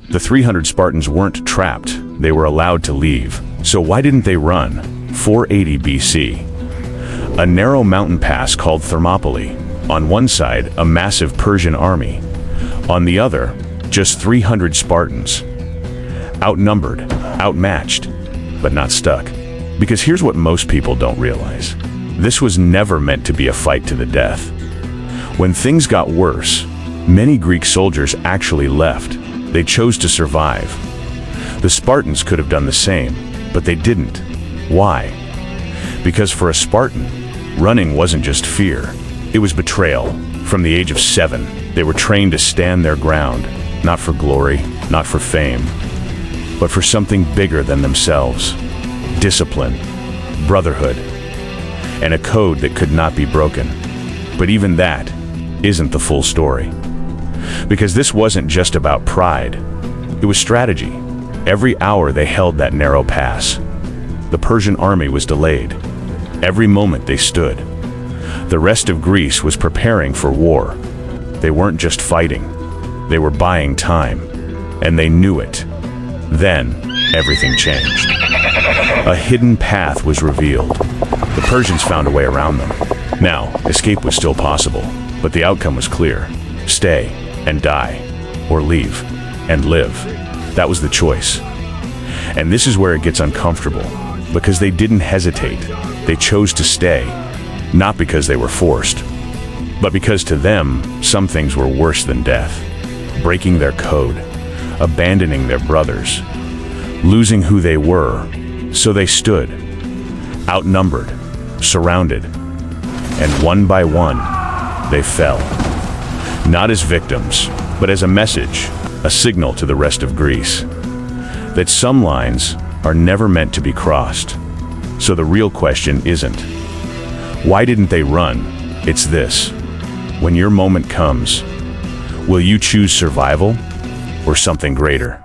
The 300 Spartans weren't trapped, they were allowed to leave. So why didn't they run? 480 BC. A narrow mountain pass called Thermopylae. On one side, a massive Persian army. On the other, just 300 Spartans. Outnumbered, outmatched, but not stuck. Because here's what most people don't realize. This was never meant to be a fight to the death. When things got worse, many Greek soldiers actually left. They chose to survive. The Spartans could have done the same, but they didn't. Why? Because for a Spartan, running wasn't just fear. It was betrayal. From the age of 7, they were trained to stand their ground, not for glory, not for fame, but for something bigger than themselves. Discipline, brotherhood, and a code that could not be broken. But even that isn't the full story. Because this wasn't just about pride, it was strategy. Every hour they held that narrow pass, the Persian army was delayed. Every moment they stood, the rest of Greece was preparing for war. They weren't just fighting, they were buying time, and they knew it. Then, everything changed. A hidden path was revealed. The Persians found a way around them. Now, escape was still possible, but the outcome was clear. Stay and die, or leave and live. That was the choice. And this is where it gets uncomfortable, because they didn't hesitate. They chose to stay, not because they were forced, but because to them, some things were worse than death. Breaking their code, abandoning their brothers, losing who they were. So they stood, outnumbered, surrounded, and one by one, they fell. Not as victims, but as a message, a signal to the rest of Greece, that some lines are never meant to be crossed. So the real question isn't, why didn't they run? It's this: when your moment comes, will you choose survival or something greater?